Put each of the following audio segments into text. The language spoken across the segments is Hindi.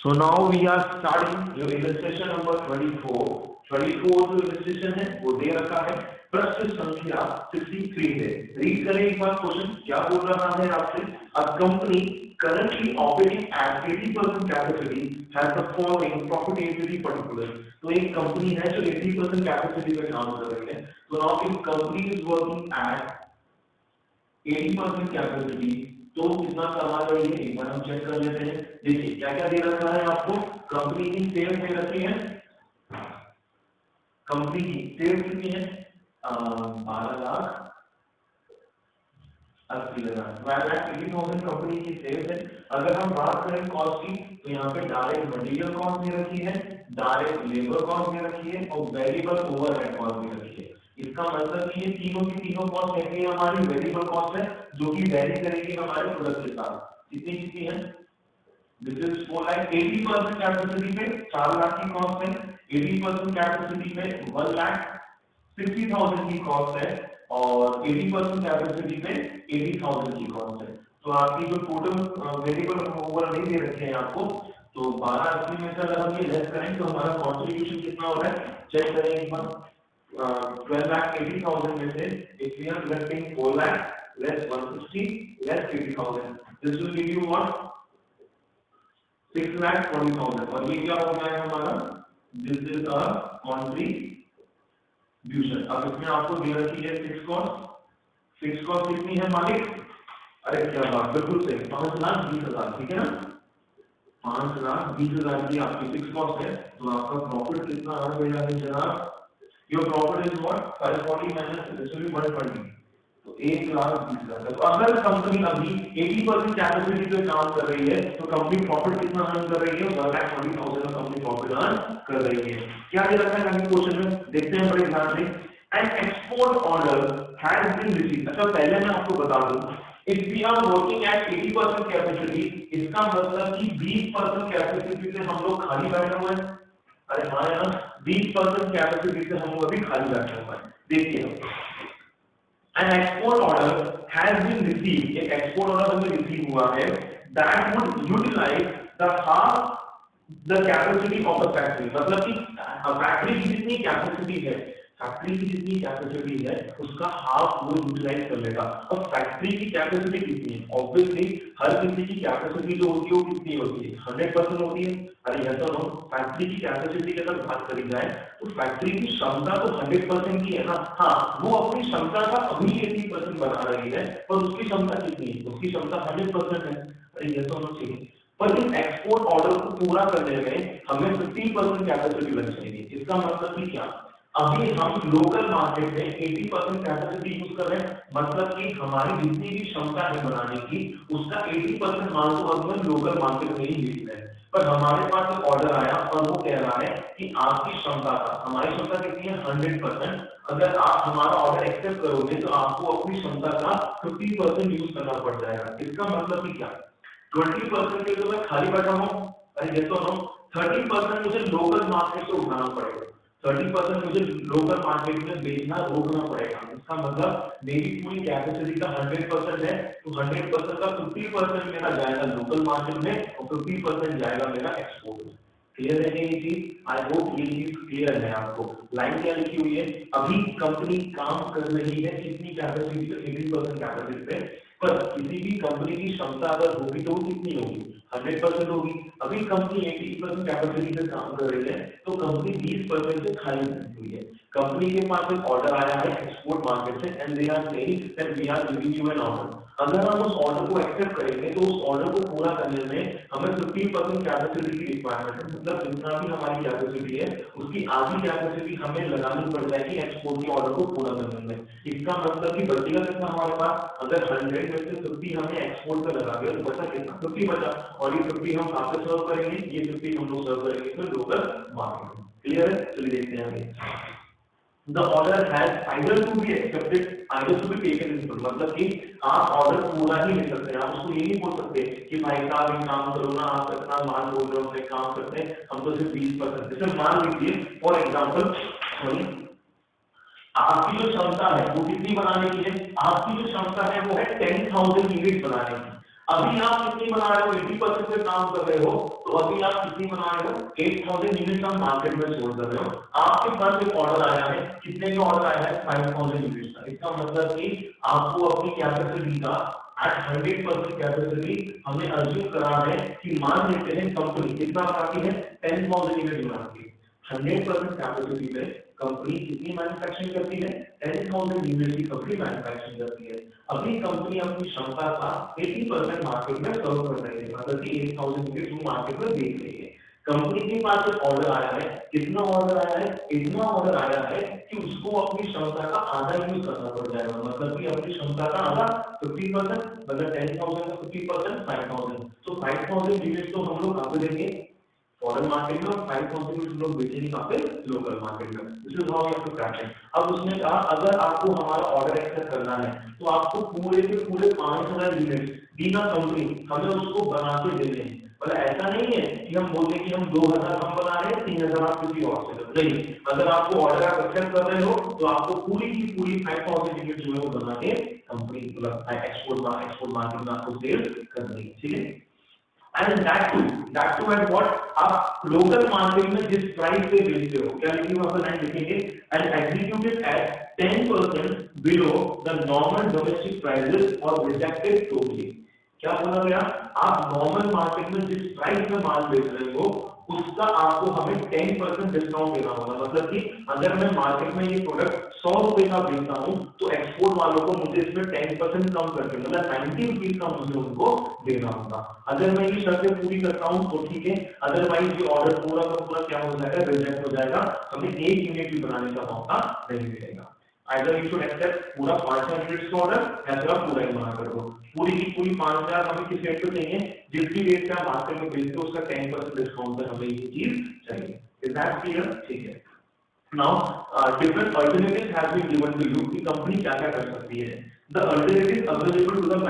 So now we are starting your illustration number 24. 24 जो illustration है वो दे रखा है प्रश्न संख्या 63 है। रीड करें एक बार क्वेश्चन क्या बोल रहा है आपसे। A company currently operating at 80% capacity has the following profitability particulars। तो एक कंपनी है जो 80% कैपेसिटी पे काम कर रही है। तो now if company is working at 80% capacity तो कितना कमा रही है एक बार हम चेक कर लेते हैं। देखिए क्या क्या दे रखा है आपको। कंपनी की सेल्स दे रखी है। कंपनी की सेल्स कितनी है 12,80,000 कंपनी की सेल्स है। अगर हम बात करें कॉस्ट की तो यहाँ पे डायरेक्ट मटेरियल कॉस्ट दे रखी है, डायरेक्ट लेबर कॉस्ट दे रखी है और वेरिएबल ओवरहेड कॉस्ट दे रखी है। इसका मतलब ये तीनों की तीनों कॉस्ट है हमारी वेरिएबल कॉस्ट है जो कि वेरी करेगी हमारे प्रोडक्ट के साथ। कितनी कितनी है दिस इज 4 लाख 80% कैपेसिटी पे 4 लाख की कॉस्ट है। 80% कैपेसिटी पे 1,60,000 की कॉस्ट है और 80% कैपेसिटी पे 80,000 की कॉस्ट है। तो आपकी जो टोटल वेरिएबल ओवर नहीं दे रखे हैं आपको। तो 12,80 में से अगर हम ये लेस करें तो हमारा कंट्रीब्यूशन कितना हो रहा है चेक करें एक बार। 12,80,000 में से if we are lifting 4 lakh less 160 less 80,000 this will give you what 6,40,000 और ये क्या हो गया है हमारा this is a contribution। अब इसमें आपको दे रखी है फिक्स कॉस्ट कितनी है मालिक। अरे क्या बात बिल्कुल सही 5,20,000 ठीक है ना। 5,20,000 की आपकी फिक्स कॉस्ट है। तो आपका प्रॉफिट कितना आ गया है जनाब। Your profit is what 540 minus this will be 120 तो 1,20,000। तो अगर कंपनी अभी 80% कैपेसिटी पे काम कर रही है तो कंपनी प्रॉफिट कितना अर्न कर रही है 1,40,000 का कंपनी प्रॉफिट अर्न कर रही है। क्या दे रखा है अगले क्वेश्चन में देखते हैं बड़े ध्यान से। An export order has been received। अच्छा पहले मैं आपको बता दूं if we are working at 80% capacity इसका मतलब कि 20% कैपेसिटी से हम लोग खाली बैठे हुए हैं। अरे हाँ यार 20% कैपेसिटी से हम अभी खाली बैठे हुए हैं। देखिए an export order has been received एक एक्सपोर्ट ऑर्डर हमें रिसीव हुआ है that would utilize the half the capacity of the factory। मतलब कि फैक्ट्री की जितनी कैपेसिटी है फैक्ट्री की जितनी कैपेसिटी है उसका हाफ वो यूटिलाइज कर लेगा। और फैक्ट्री की कैपेसिटी कितनी है ऑब्वियसली हर किसी की कैपेसिटी जो होती है वो कितनी होती है 100% होती है। अरे यह तो फैक्ट्री की कैपेसिटी की अगर बात करी जाए तो फैक्ट्री की क्षमता तो 100% की है ना। हाँ वो अपनी क्षमता का अभी 80% बना रही है पर उसकी क्षमता कितनी है उसकी क्षमता 100% है। अरे यह तो होना चाहिए पर इस एक्सपोर्ट ऑर्डर को पूरा करने में हमें 50% कैपेसिटी लग चाहिए। इसका मतलब कि क्या अभी हम लोकल मार्केट में 80% कैपेसिटी यूज कर रहे हैं मतलब कि हमारी जितनी भी क्षमता है बनाने की उसका 80% माल तो हम लोकल मार्केट में ही बेच रहे हैं। पर हमारे पास एक ऑर्डर आया और वो कह रहा है कि आपकी क्षमता का हमारी क्षमता कितनी है 100%। अगर आप हमारा ऑर्डर एक्सेप्ट करोगे तो आपको अपनी क्षमता का 50% यूज करना पड़ जाएगा। इसका मतलब कि क्या 20% के तो मैं खाली बैठा हूँ। अरे ये तो हम 30% मुझे लोकल मार्केट से उठाना पड़ेगा 30% मुझे लोकल मार्केट में बेचना रोकना पड़ेगा। इसका मतलब मेरी पूरी कैपेसिटी का 100% है तो 100% का 50% मेरा जाएगा लोकल मार्केट में और 50% जाएगा मेरा एक्सपोर्ट में। क्लियर है ये चीज। आई होप ये चीज क्लियर है आपको। लाइन क्या लिखी हुई है अभी कंपनी काम कर रही है कितनी कैपेसिटी पे 80% कैपेसिटी पे पर किसी भी कंपनी की क्षमता अगर होगी तो कितनी होगी 100% होगी। अभी कंपनी 80% कैपेसिटी से काम कर रही है तो कंपनी 20% से खाली बैठी हुई है। कंपनी के पास एक ऑर्डर आया है एक्सपोर्ट मार्केट से and they are saying that we are giving you an order. अगर हम उस ऑर्डर को एक्सेप्ट करेंगे तो उस ऑर्डर को पूरा करने में हमें 50% कैपेसिटी की रिक्वायरमेंट है। मतलब जितना भी हमारी कैपेसिटी है उसकी आधी कैपेसिटी हमें लगानी पड़ जाएगी एक्सपोर्ट के ऑर्डर को पूरा करने में। इसका मतलब कि बचेगा कितना हमारे पास अगर 100 में से 50 हमने एक्सपोर्ट पे लगा दिया तो बचा कितना 50 बचा और ये 50 हम कहाँ पे सर्व करेंगे ये 50 हम लोग सर्व करेंगे तो लोकल मार्केट में। क्लियर है चलिए देखते हैं आगे। The order has either to be accepted either to be taken in full। मतलब कि आप ऑर्डर पूरा ही ले सकते हैं। आप उसको ये नहीं बोल सकते कि भाई साहब एक काम करो ना आप इतना माल बोल रहे हो अपने काम करते हैं हम तो सिर्फ 20% जैसे मान लीजिए फॉर एग्जाम्पल आपकी जो क्षमता है वो कितनी बनाने की है आपकी जो क्षमता है वो है 10,000 यूनिट बनाने की। अभी आप कितनी बना रहे हो, 80% पे काम कर रहे हो, तो अभी आप कितनी बना रहे हो, 8000 यूनिट आप मार्केट में सोल्ड कर रहे हो। आपके पास एक ऑर्डर आया है, कितने का ऑर्डर आया है, 5000 यूनिट का। इसका मतलब कि आपको अपनी कैपेसिटी का एट 100% कैपेसिटी हमें अज्यूम करा है कि मान लेते हैं कंपनी कितना बनाती है, 10000 यूनिट बनाती है। 100% कैपेसिटी में कंपनी कितनी मैन्युफैक्चरिंग करती है, 10000 यूनिट की कंपनी मैन्युफैक्चरिंग करती है। अभी कंपनी अपनी क्षमता का 80% मार्केट में सर्व कर रही है, मतलब कि 8000 यूनिट वो मार्केट में बेच रही है। कंपनी के पास एक ऑर्डर आया है, कितना ऑर्डर आया है, इतना ऑर्डर आया है कि उसको अपनी क्षमता का आधा यूज करना पड़ जाएगा, मतलब कि अपनी क्षमता का आधा 50%, मतलब 10000 का 50% 5000। तो 5000 यूनिट तो हम लोग कहाँ पे देंगे, फॉरेन मार्केट में, और 5000 यूनिट लोग बेचेंगे कहाँ पे, लोकल मार्केट में। This is how you have to track it. अब उसने कहा अगर आपको हमारा ऑर्डर एक्सेप्ट करना है तो आपको पूरे के पूरे 5000 यूनिट बिना कंपनी हमें उसको बना के देने हैं। मतलब ऐसा नहीं है कि हम बोलते कि हम 2000 हम बना रहे हैं, 3000 आप किसी और से दो, नहीं। अगर आपको ऑर्डर आप एक्सेप्ट कर रहे हो तो आपको पूरी की पूरी 5000 यूनिट जो है वो बना के कंपनी मतलब एक्सपोर्ट मार्केट में आपको सेल करनी है, ठीक है। And that too at what, आप लोकल मार्केट में जिस प्राइस पे बेचते हो, क्या लिखी हुआ है, लिखेंगे and executed at 10% below the normal domestic prices or rejected totally। क्या बोला गया, आप नॉर्मल मार्केट में जिस प्राइस में माल बेच रहे हो उसका आपको हमें 10% डिस्काउंट देना होगा। मतलब कि अगर मैं मार्केट में ये प्रोडक्ट 100 रुपए का बेचता हूँ तो एक्सपोर्ट वालों को मुझे इसमें 10% कम करके मतलब 90 रुपीज का मुझे उनको देना होगा। अगर मैं ये शर्तें पूरी करता हूँ तो ठीक है, अदरवाइज ये ऑर्डर पूरा का पूरा क्या हो जाएगा, रिजेक्ट हो जाएगा, हमें एक यूनिट भी बनाने का मौका नहीं मिलेगा। Either you should accept पूरा 5000 यूनिट्स का ऑर्डर या फिर आप पूरा ही मना कर दो। पूरी की पूरी 5000 हमें किस रेट पे चाहिए, जिस भी रेट पे आप मार्केट में बेचते हो उसका 10% डिस्काउंट पर हमें ये चीज चाहिए। इज दैट क्लियर, ठीक है। Now different alternatives have been given to you कि कंपनी क्या क्या कर सकती है। The alternative available to the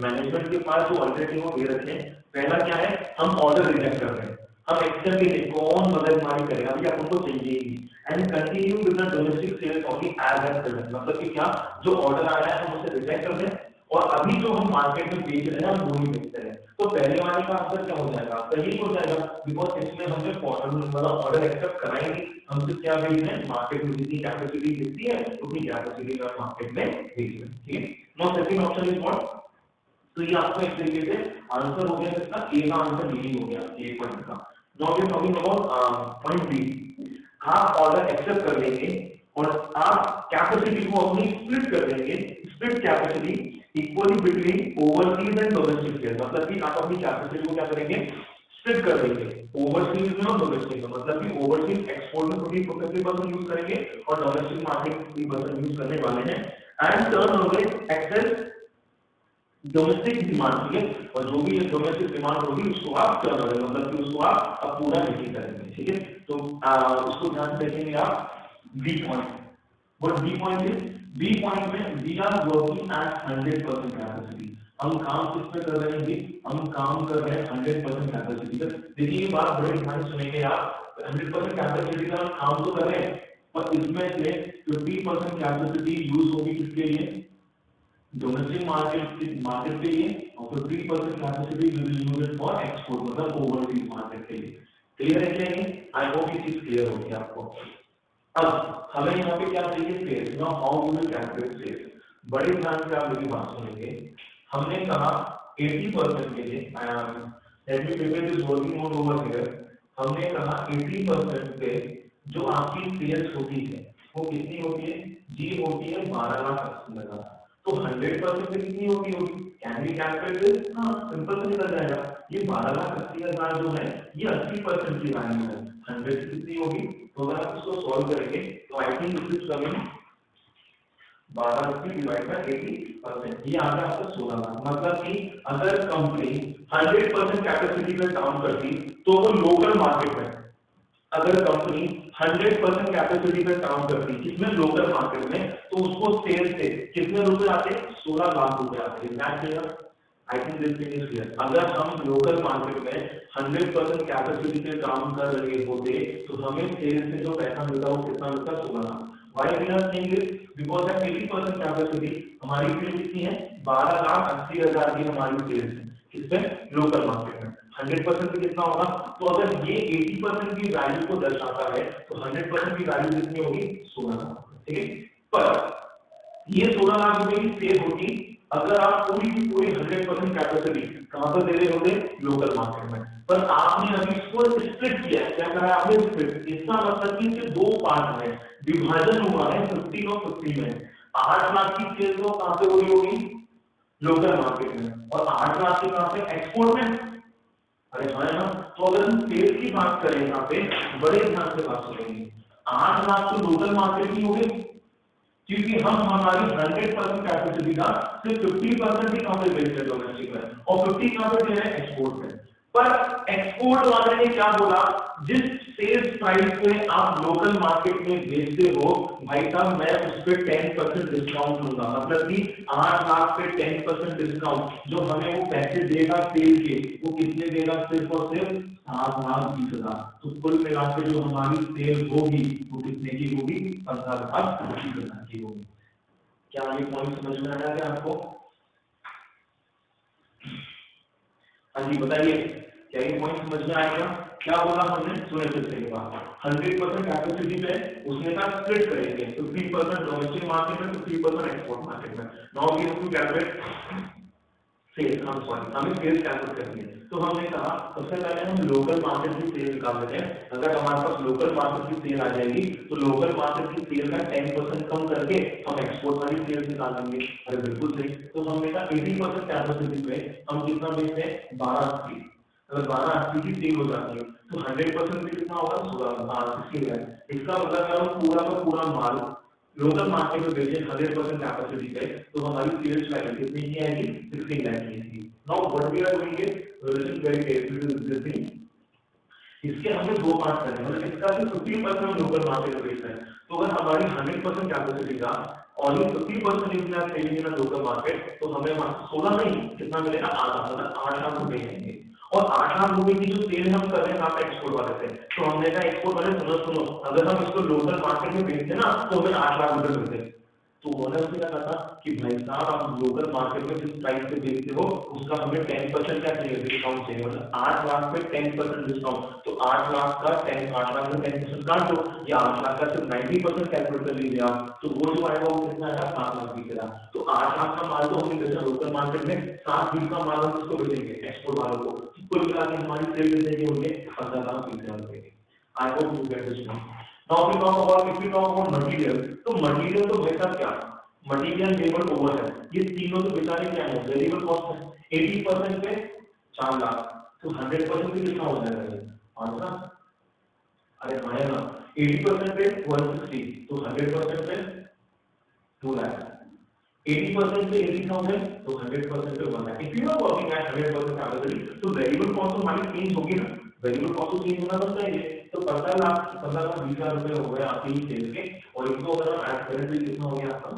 management के पास जो अल्टरनेटिव वो दे रखे हैं। पहला क्या है, हम ऑर्डर रिजेक्ट कर रहे हैं, हम एक्सेप्ट नहीं, कौन मददमारी करेगा, अभी अपन को चाहिए ही। And continue with the domestic sales only as at present, मतलब कि क्या जो ऑर्डर आया है हम उसे रिजेक्ट कर दें और अभी जो हम मार्केट में बेच रहे हैं हम वही बेचते हैं। तो पहले वाले का आंसर क्या हो जाएगा, सही हो जाएगा, बिकॉज इसमें हमने मतलब ऑर्डर एक्सेप्ट कराएंगे, हम सिर्फ क्या बेच रहे हैं, मार्केट में जितनी कैपेसिटी दिखती है उतनी कैपेसिटी का मार्केट में बेच रहे हैं, ठीक है। Now second option is what, तो ये आपको एक तरीके से आंसर हो गया, इसका ए का आंसर यही हो गया, ए पॉइंट का। Now we are talking about point B. आप ऑर्डर एक्सेप्ट कर लेंगे और आप कैपेसिटी को अपनी स्प्लिट कर देंगे, split capacity equally between overseas and domestic sales, मतलब कि आप अपनी कैपेसिटी को क्या करेंगे, स्प्लिट कर देंगे ओवरसीज में और डोमेस्टिक में। मतलब कि ओवरसीज एक्सपोर्ट में 50% यूज करेंगे और डोमेस्टिक मार्केट 50% यूज करने वाले हैं। And turnover excess domestic demand, ठीक है, और जो भी डोमेस्टिक डिमांड होगी उसको आप टर्न ओवर मतलब कि उसको आप पूरा नहीं करेंगे, ठीक है। तो उसको ध्यान से देखेंगे आप। B point, what B point is, B point में we are working at 100% capacity. हम काम किस पे कर रहे हैं, हम काम कर रहे हैं 100% कैपेसिटी पर। देखिए ये बात बड़े ध्यान से सुनेंगे आप, 100% कैपेसिटी का काम तो कर रहे हैं पर इसमें से 50% कैपेसिटी यूज होगी किसके लिए, डोमेस्टिक मार्केट के लिए, और 50% capacity will use it for export मतलब ओवरसीज मार्केट के लिए। क्लियर है क्या ये, आई होप ये चीज क्लियर होगी आपको। अब हमें यहाँ पे क्या चाहिए, sales. Now how you will calculate sales, बड़े ध्यान से आप मेरी बात सुनेंगे। हमने कहा 80% के लिए, let me prepare this working note over here. हमने कहा 80% पे जो आपकी सेल्स होती है वो कितनी होती है जी, होती है 12,80,000। तो 100% पे कितनी होगी, कैन वी कैलकुलेट दिस, हाँ सिंपल से निकल जाएगा। ये 12,80,000 जो है ये 80% की वैल्यू है, 100 से कितनी होगी। तो अगर आप इसको सॉल्व करेंगे तो I think this is coming 12 divide by 80%, ये आ गया आपका 16,00,000। मतलब कि अगर कंपनी 100% कैपेसिटी पे काम करती तो वो लोकल मार्केट में, अगर कंपनी 100% कैपेसिटी पे काम करती किसमें, लोकल मार्केट में, तो उसको सेल से कितने रुपए आते, 16 लाख रुपए आते। I think this thing is clear. अगर हम लोकल मार्केट में 100% कैपेसिटी पे काम कर रहे होते तो हमें सेल से जो पैसा मिलता वो कितना मिलता, 16 lakh. Why we are saying this, because at 80% capacity हमारी सेल कितनी है, 12,80,000 की हमारी सेल्स है। किसमें? लोकल मार्केट में। 100% पे कितना होगा? तो अगर ये 80% की वैल्यू को दर्शाता है तो 100% की वैल्यू कितनी होगी? 16 लाख। ठीक है, पर ये 16 लाख रुपए की सेल होगी अगर आप पूरी की पूरी 100% कैपेसिटी कहां पर दे रहे होते? लोकल मार्केट में। पर आपने अभी इसको स्प्लिट किया है। क्या करा है आपने? स्प्लिट। इसका मतलब कि इसके दो पार्ट में विभाजन हुआ है 50 और 50 में। 8 लाख की सेल तो कहां से हो रही होगी? लोकल मार्केट में। और 8 लाख की कहां से? एक्सपोर्ट में। अरे हाँ ना, तो अगर हम सेल की बात करें यहाँ पे बड़े ध्यान से बात सुनेंगे। 8 लाख तो लोकल मार्केट की होगी क्योंकि हम हमारी 100% कैपेसिटी का सिर्फ 50% ही कहां पे बेच रहे डोमेस्टिक में और 50 कहां पे दे रहे हैं? एक्सपोर्ट में। पर एक्सपोर्ट वाले ने क्या बोला? जिस सेल्स प्राइस पे आप लोकल मार्केट में बेचते हो भाई साहब, मैं उस पे 10% डिस्काउंट लूंगा। मतलब कि 8 लाख पे 10% डिस्काउंट जो हमें वो पैसे देगा सेल के, वो कितने देगा? सिर्फ और सिर्फ 7,20,000। तो कुल मिला के जो हमारी सेल होगी वो कितने की होगी? 15,20,000 की होगी। क्या ये पॉइंट समझ में आया क्या आपको? हाँ जी बताइए, क्या ये पॉइंट समझ में आएगा? क्या बोला हमने? सुने फिर से एक बार। 100% कैपेसिटी पे उसने कहा स्प्लिट करेंगे 50% डोमेस्टिक मार्केट में, 50% एक्सपोर्ट मार्केट में। Now we have to calculate sales. हमें सेल्स कैलकुलेट करनी है। तो हमने कहा सबसे पहले हम लोकल मार्केट की सेल निकाल लेते हैं। अगर हमारे पास लोकल मार्केट की सेल आ जाएगी तो लोकल मार्केट की सेल का 10% कम करके हम एक्सपोर्ट वाली सेल निकाल लेंगे। अरे बिल्कुल सही। तो हमने कहा 80% कैपेसिटी पे हम कितना बेचते हैं? 1280। अगर 1280 की सेल हो जाती है तो 100% पे कितना होगा? 16 है। इसका मतलब अगर हम पूरा का पूरा माल लोकल मार्केट में बेचे 100% कैपेसिटी पे तो हमारी सेल्स वैल्यू कितनी की आएगी? 16 लाख की आएगी। Now what we are doing is listen very carefully to this thing. इसके हमें दो पार्ट करने हैं। मतलब इसका भी 50% हम लोकल मार्केट में बेच रहे हैं। तो अगर हमारी 100% कैपेसिटी का और ये 50% इतना सेलिंग इन लोकल मार्केट तो हमें 16 नहीं कितना मिलेगा? आधा। मतलब 8 लाख रुपए आएंगे। और 8 लाख रुपए की जो सेल हम कर रहे हैं आप एक्सपोर्ट वाले से, तो हमने कहा एक्सपोर्ट वाले सुनो अगर हम इसको लोकल मार्केट में बेचते ना तो हमें 8 लाख रुपए मिलते। तो उन्होंने उसने क्या कहा कि भाई साहब आप लोकल मार्केट में जिस प्राइस पे बेचते हो उसका हमें 10% क्या चाहिए? डिस्काउंट चाहिए। मतलब 8 लाख पे 10% डिस्काउंट। तो 8 लाख का 8 लाख में 10% काट दो या 8 लाख का सिर्फ 90% कैलकुलेट कर लीजिए आप। तो वो जो आएगा वो कितना आएगा? 7 लाख बिकेगा। तो 8 लाख का माल तो हमने बेचा लोकल मार्केट में, 7 का माल हम उसको बेचेंगे एक्सपोर्ट वालों को। कुल मिला के हमारी सेल कितने की होगी? 15,20,000 रुपए की। आई hope you get this now. Now we talk about if we talk about material, तो material तो बेचा क्या? मटेरियल लेबर ओवर है, ये तीनों तो बेचारे क्या है? वेरिएबल कॉस्ट है। 80% पे 4 लाख तो 100% पे कितना हो जाएगा? ये 5 लाख। अरे हाँ ना, 80% पे 160 तो 100% पे 2 लाख। 80% पे 80,000 तो 100% पे 1 lakh. If you are working at 100% capacity तो वेरिएबल कॉस्ट तो हमारी चेंज होगी ना। वेरिएबल कॉस्ट तो चेंज होना बनता है। तो 15,20,000 रुपए हो गए आपके सेल के और इनको अगर हम ऐड करें तो कितना हो गया आपका?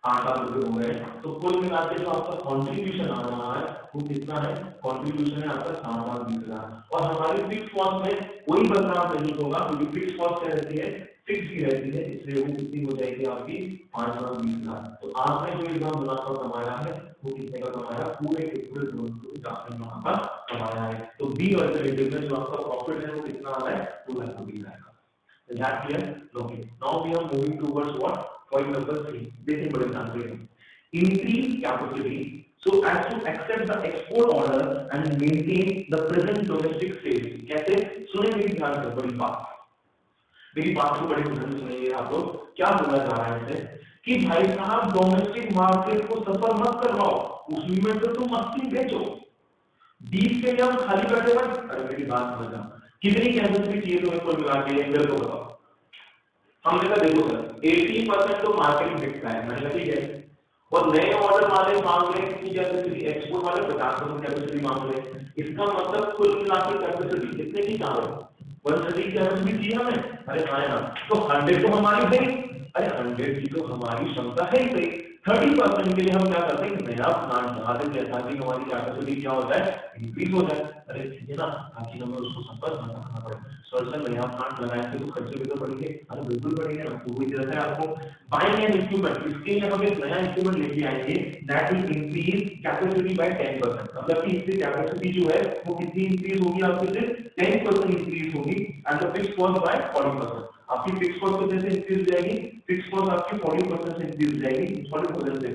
8 लाख रुपए हो गए। तो कुल मिला के जो आपका कॉन्ट्रीब्यूशन आ रहा है वो कितना है? कॉन्ट्रीब्यूशन है आपका 7,20,000। और हमारी फिक्स कॉस्ट में कोई बदलाव नहीं होगा क्योंकि फिक्स कॉस्ट क्या रहती है? फिक्स ही रहती है। इसलिए वो कितनी हो जाएगी आपकी? 5,20,000। तो आपने जो एग्जाम मुनाफा कमाया है वो कितने का कमाया? पूरे के पूरे मुनाफा कमाया है। तो बी अल्टरनेटिव में जो आपका प्रॉफिट है वो कितना आ रहा है? 2 लाख रुपए आएगा। Is that clear? Okay. Now we are moving towards what? Point number 3. देखिए बड़े ध्यान से। Increase capacity so as to accept the export order and maintain the present domestic sales. कैसे? सुने मेरी ध्यान से बड़ी बात। मेरी बात को बड़े ध्यान से सुनिए आप लोग। क्या बोला जा रहा है इसे? कि भाई साहब डोमेस्टिक मार्केट को सफर मत करवाओ, उसमें से तुम 80 बेचो। 20 के लिए हम खाली बैठे हुए। अरे मेरी बात समझना। कितनी कैपेसिटी चाहिए तुम्हें कुल मिला के? मेरे को बताओ। हमने कहा देखो सर 80% तो मार्केट बिकता है, मैंने कहा ठीक है। और नए ऑर्डर वाले मांग रहे हैं कितनी कैपेसिटी? एक्सपोर्ट वाले 50% कैपेसिटी मांग रहे हैं। इसका मतलब कुल मिला के कैपेसिटी कितने की कहां है? 130 कैपेसिटी चाहिए हमें। अरे हाँ ना, तो 100 तो हमारी है। अरे 100 की तो हमारी क्षमता है ही सही। 30% के लिए हम क्या करते हैं, नया प्लांट लगा देते हैं ताकि हमारी कैपेसिटी क्या हो जाए, इंक्रीज हो जाए। अरे ठीक है ना, ताकि हमें उसको संपर्क न करना पड़े। सर नया प्लांट लगाएंगे तो खर्चे भी तो बढ़ेंगे। अरे बिल्कुल बढ़ेंगे ना, तो वही तरह से आपको बाइंग एन इक्विपमेंट, इसके लिए हम एक नया इक्विपमेंट लेके आएंगे that will increase capacity by 10%। मतलब कि इसकी कैपेसिटी जो है वो कितनी इंक्रीज होगी, आपके से 10% इंक्रीज होगी and the fixed cost by 40%। आपकी फिक्स कॉस्ट कितने से इंक्रीज हो जाएगी, फिक्स कॉस्ट आपकी 40% से इंक्रीज हो जाएगी। 40% से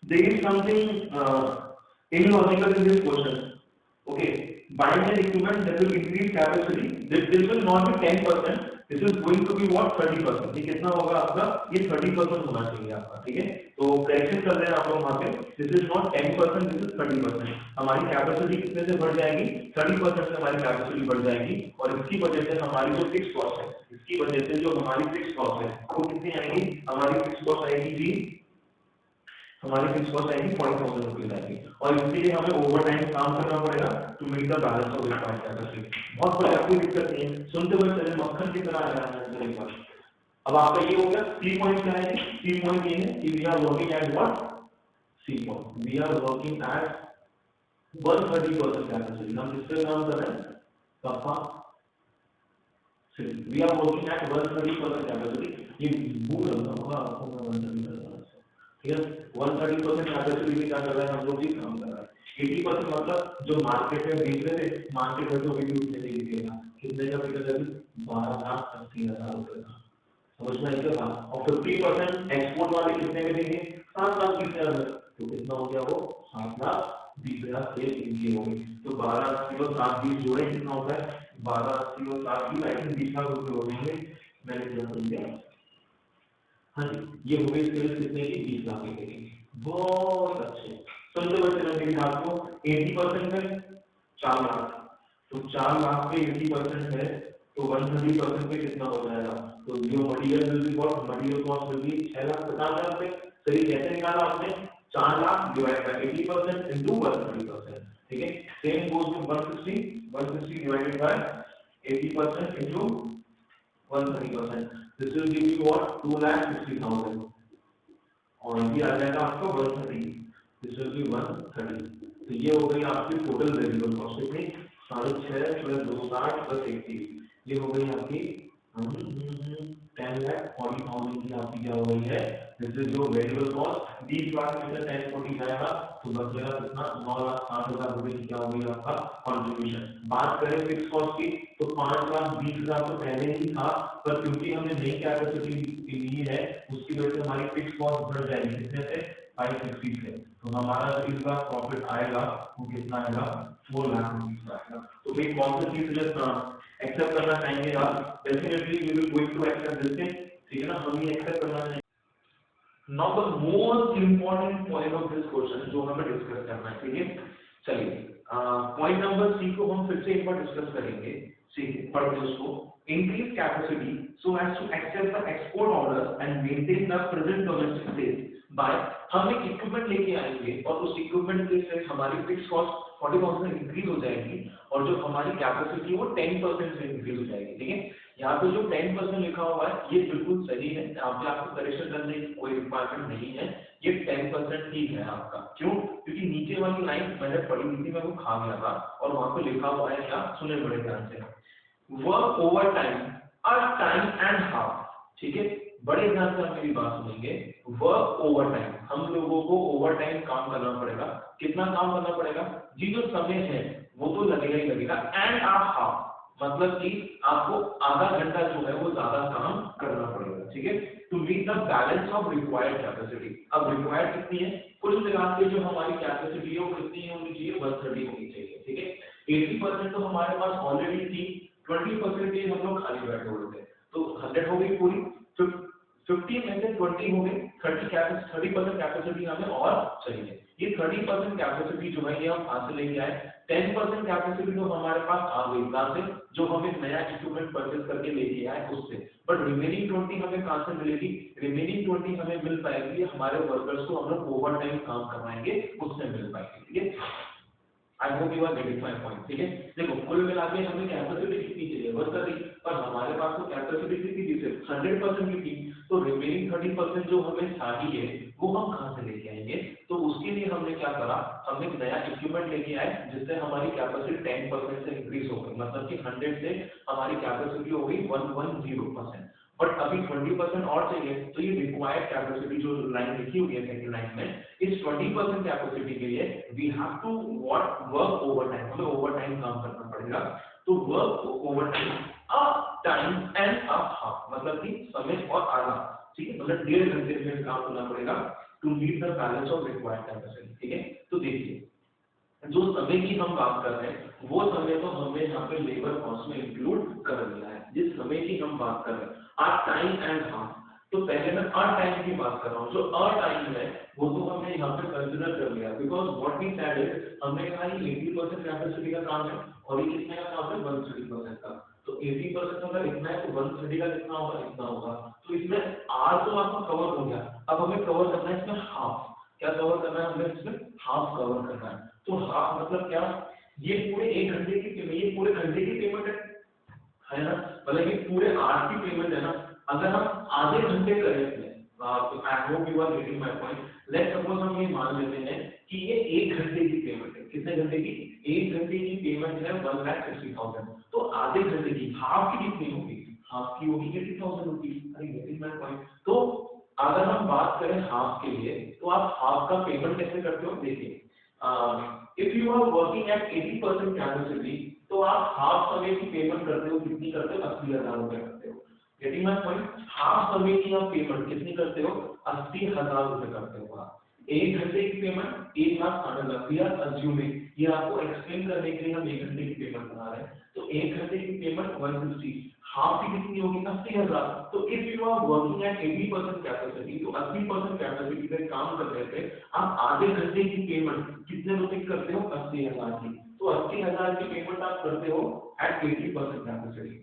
there is something illogical in this question. Okay, buying an equipment that will increase capacity, this will not be 10%, this is going to be what, 30%। ये कितना होगा आपका, ये 30% होना चाहिए आपका, ठीक है। तो करेक्शन कर रहे हैं आप लोग वहां पे, this is not 10%, this is 30%। हमारी कैपेसिटी कितने से बढ़ जाएगी, 30% से हमारी कैपेसिटी बढ़ जाएगी और इसकी वजह से हमारी जो फिक्स कॉस्ट है, इसकी वजह से जो हमारी फिक्स कॉस्ट है वो कितनी आएगी, हमारी फिक्स कॉस्ट आएगी जी, हमारी फिक्स कॉस्ट आएगी 40,000 रुपीज आएगी। और इसके लिए हमें ओवर टाइम काम करना पड़ेगा to make the balance of required capacity. बहुत बड़ी आपको दिक्कत नहीं है, सुनते हुए चले मक्खन की तरह आ रहा है एक बार। अब आपका ये हो गया, सी पॉइंट क्या है, सी पॉइंट ये है कि we are working at what, see point we are working at 130% capacity. हम किससे काम कर रहे हैं पापा, we are working at 130% capacity. ये भूल रहा होगा आपको, मैं 130% ठीक है, 130% कैपेसिटी में क्या कर रहे हैं हम लोग, जी काम कर रहे हैं। 80% मतलब जो मार्केट में बेच रहे थे, मार्केट में तो भी उतने नहीं बिकेगा, कितने का बिकेगा, 12,80,000 रुपए का, समझ में आएगा। और 50% एक्सपोर्ट वाले कितने में देंगे, 7,20,000। तो कितना हो गया वो, 7,20,000 से इनकी हो गई। तो 12,80 और 7,20 जोड़े कितना होता है, 12,80 और 7,20 आई थिंक 20,000 रुपए हो जाएंगे, मैंने जो बोल दिया। हाँ जी, ये हो गई सेल्स कितने की, 20 लाख की। बहुत अच्छे, समझो बच्चे लोग मेरी बात को। 80% है 4 लाख, तो 4 लाख पे 80% है तो 130% पे कितना हो जाएगा, तो जो material will be what, material cost will be 6,50,000 रुपए। सही कैसे निकाला आपने, 4 लाख डिवाइड बाय 80% इनटू 130%, ठीक है। Same goes to 160 divided by 80% into 130%, this will give you what, 2,60,000 और ये आ जाएगा आपका 130, this will be 130। तो ये हो गई आपकी टोटल वेरिएबल कॉस्ट कितनी, 6.5 प्लस 260 प्लस 80, ये हो गई आपकी 10,40,000 की आपकी क्या हो गई है, this is your variable cost. 20 lakh में से 10,40 जाएगा तो बचेगा कितना, 9,60,000 रुपए की क्या हो गई आपका कंट्रीब्यूशन। बात करें फिक्स कॉस्ट की तो 5,20,000 तो पहले ही था, पर क्योंकि हमने नई कैपेसिटी ली है उसकी वजह से हमारी फिक्स कॉस्ट बढ़ जाएगी, कितने से, 560 से। तो हमारा जो इस बार प्रॉफिट आएगा वो कितना आएगा, 4 लाख रुपए आएगा। तो भाई कौन सा चीज एक्सेप्ट करना चाहेंगे आप, definitely we will going to accept this thing, ठीक है ना, हम ये एक्सेप्ट करना चाहेंगे। Now the most important point of this question जो हमें डिस्कस करना है, ठीक है। चलिए पॉइंट नंबर सी को हम फिर से एक बार डिस्कस करेंगे, ठीक है, पढ़ते हैं उसको। Increase capacity so as to accept the export orders and maintain the present domestic sales by, हम एक इक्विपमेंट लेके आएंगे और उस इक्विपमेंट के से हमारी फिक्स कॉस्ट 40% इंक्रीज हो जाएगी और जो हमारी कैपेसिटी वो 10% से इंक्रीज हो जाएगी, ठीक है। यहाँ पे जो 10% लिखा हुआ है ये बिल्कुल सही है, आपको करेक्शन करने की कोई रिक्वायरमेंट नहीं है, ये 10% ही है आपका। क्यों, क्योंकि नीचे वाली लाइन मैंने पढ़ी थी, मैं वो खा गया था और वहां पे लिखा हुआ है क्या, सुने बड़े ध्यान से, work overtime a time and half, ठीक है। बड़े ध्यान से आप मेरी बात सुनेंगे, वर्क ओवर टाइम, हम लोगों को ओवर टाइम काम करना पड़ेगा। कितना काम करना पड़ेगा जी, जो समय है वो तो लगेगा ही लगेगा, एंड आ हाफ मतलब कि आपको आधा घंटा जो है वो ज्यादा काम करना पड़ेगा, ठीक है, to meet the balance of required capacity. अब रिक्वायर्ड कितनी है, कुल मिला के जो हमारी कैपेसिटी है वो कितनी होनी चाहिए, 130 होनी चाहिए, ठीक है। 80% तो हमारे पास ऑलरेडी थी, 20% हम लोग खाली बैठे हुए थे, तो 100 हो गई पूरी, 50 में से 20 हो गई, 30% कैपेसिटी हमें और चाहिए। ये 30% कैपेसिटी जो है ये हम कहां से लेके आए, 10% कैपेसिटी तो हमारे पास आ गई कहां से, जो हम एक नया इक्विपमेंट परचेज करके लेके आए उससे, बट रिमेनिंग 20 हमें कहां से मिलेगी, रिमेनिंग 20 हमें मिल पाएगी हमारे वर्कर्स को हम लोग ओवर टाइम काम करवाएंगे उससे मिल पाएगी, ठीक है। I hope you are getting my point, ठीक है। देखो कुल मिला के हमें कैपेसिटी कितनी चाहिए, 130, पर हमारे पास तो कैपेसिटी कितनी थी, सिर्फ 100% की थी, तो रिमेनिंग 30% जो हमें चाहिए वो हम कहाँ से लेके आएंगे? तो उसके लिए हमने क्या करा, हमने नया इक्विपमेंट लेके आए जिससे हमारी कैपेसिटी 10% से इंक्रीज हो गई, मतलब कि 100 से हमारी कैपेसिटी हो गई 110%। बट अभी 20% और चाहिए, तो ये रिक्वायर्ड कैपेसिटी जो लाइन लिखी हुई है सेकंड लाइन में, इस 20% कैपेसिटी के लिए we have to work overtime, हमें ओवर टाइम काम करना पड़ेगा। तो work overtime a time and a half, मतलब कि समय और आधा, ठीक है, मतलब 1.5 घंटे में काम करना पड़ेगा to meet the balance of required capacity, ठीक है। तो देखिए जो समय की हम बात कर रहे हैं वो समय तो हमने यहाँ पे लेबर कॉस्ट में इंक्लूड कर लिया है। जिस समय की हम बात कर रहे हैं आर टाइम एंड हाफ, तो पहले मैं अ टाइम की बात कर रहा हूँ। जो अ टाइम है वो तो हमने यहाँ पे कंसिडर कर लिया, because what we said is, हमने कहा ये 80% कैपेसिटी का काम है और ये कितने का काम है, 130% का। तो 80% अगर इतना है तो 130 का कितना होगा, इतना होगा। तो इसमें आर तो आपका कवर हो गया, अब हमें कवर करना है इसमें हाफ। क्या कवर करना है हमें इसमें, हाफ कवर करना है। तो हाफ मतलब क्या, ये पूरे 1 घंटे की पेमेंट, ये पूरे घंटे की पेमेंट है ना, मतलब ये पूरे आवर की पेमेंट है ना। अगर हम आधे घंटे करें इसमें, तो I hope you are getting my point. Let's suppose हम ये मान लेते हैं कि ये 1 घंटे की पेमेंट है। कितने घंटे की, 1 घंटे की पेमेंट है 1,60,000। तो आधे घंटे की हाफ की कितनी होगी, हाफ की होगी 80,000 रुपीज। अरे गेटिंग माय पॉइंट। तो अगर हम बात करें हाफ के लिए, तो आप हाफ का पेमेंट कैसे करते हो, देखिए if you are working at 80% capacity, तो आप हाफ समय की पेमेंट करते हो, कितनी करते हो, 80,000 रुपए करते हो। Getting my point. हाफ समय की आप पेमेंट कितनी करते हो, 80,000 रुपए करते हो आप। 1 घंटे की पेमेंट 1,60,000, वी आर अज्यूमिंग, ये आपको एक्सप्लेन करने के लिए हम 1 घंटे की पेमेंट बना रहे हैं। तो 1 घंटे की पेमेंट 150, हाफ की कितनी होगी, 80,000। तो if you are working at 80% capacity, तो 80% कैपेसिटी पे काम कर रहे थे आप, आधे घंटे की पेमेंट कितने रुपए करते हो, 80,000 की। तो 80,000 की पेमेंट आप करते हो एट 80% कैपेसिटी,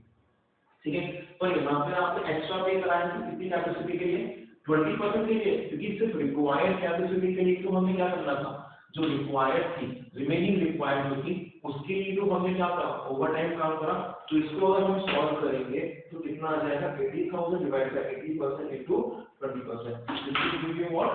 ठीक है। पर यहाँ पे आपने एक्स्ट्रा पे कराया है कितनी कैपेसिटी के लिए, 20% के लिए, क्योंकि सिर्फ रिक्वायर्ड कैपेसिटी के लिए तो हमें क्या करना था, जो रिक्वायर्ड थी, रिमेनिंग रिक्वायर्ड जो थी उसके लिए तो हमने क्या करा, ओवर टाइम काम करा। तो इसको अगर हम सॉल्व करेंगे तो कितना आ जाएगा, 80,000 divide by 80% into 20%, this will give you what,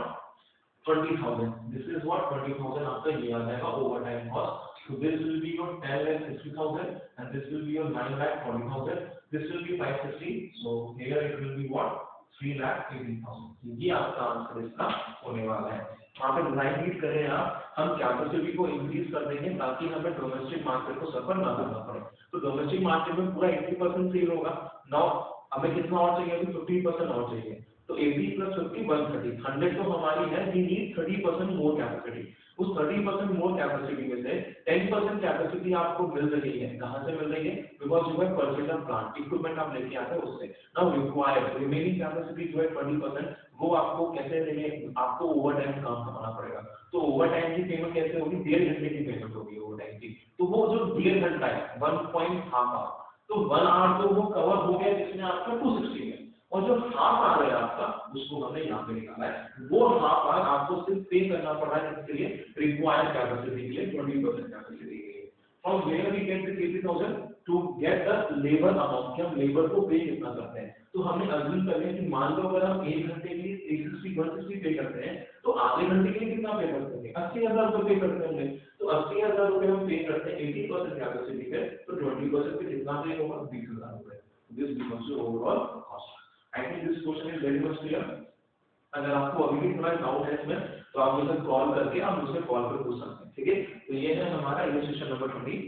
20,000। This is what 20,000 आपका ये आ जाएगा over time cost. So this will be your 10,60,000 and this will be your 9,40,000. This will be 560. So here it will be what, 3,80,000। ये आपका आंसर इसका होने वाला है। वहाँ पे डिजाइन रीड करें आप, हम कैपेसिटी को इंक्रीज कर देंगे ताकि हमें डोमेस्टिक मार्केट को सफर ना करना पड़े। तो डोमेस्टिक मार्केट में पूरा 80% सेल होगा। नाउ हमें कितना और चाहिए, 50% और चाहिए। तो 80 plus 50 130, 100 तो हमारी है, वी नीड 30% मोर कैपेसिटी। उस 30% मोर कैपेसिटी में से 10% कैपेसिटी आपको मिल रही है, कहां से मिल रही है, because you have purchase of plant, equipment आप लेके आते हो उससे। नाउ रिक्वायर्ड रिमेनिंग कैपेसिटी जो है 20%, वो आपको कैसे देंगे, आपको ओवर टाइम काम करना पड़ेगा। तो ओवर टाइम की पेमेंट कैसे होगी, 1.5 घंटे की पेमेंट होगी ओवर टाइम की। तो वो जो 1.5 घंटा है 1.5 आवर, तो 1 आवर तो वो कवर हो गया जिसमें आपका 260 है, और जो हाफ आ गया आपका उसको हमने यहाँ पे निकाला है। वो हाफ आवर आपको सिर्फ पे करना पड़ रहा है किसके लिए, रिक्वायर्ड कैपेसिटी के लिए, 20% कैपेसिटी के लिए। From where we get this 80,000 to get the labour amount, कि हम लेबर को पे कितना करते हैं। तो हमने अज्यूम कर लिया कि मान लो अगर हम 1 घंटे के लिए 160 पे करते हैं, तो आधे घंटे के लिए कितना पे करते हैं, 80,000 रुपए पे करते हैं। तो 80,000 रुपए हम पे करते हैं 80% कैपेसिटी पे, तो 20% पे कितना पे होगा, 20,000 रुपए। This becomes your overall cost. I think this question is very much clear. अगर आपको अभी भी थोड़ा डाउट है इसमें, तो आप मुझे कॉल करके आप मुझसे कॉल पर पूछ सकते हैं, ठीक है। तो ये है हमारा इलस्ट्रेशन नंबर 24।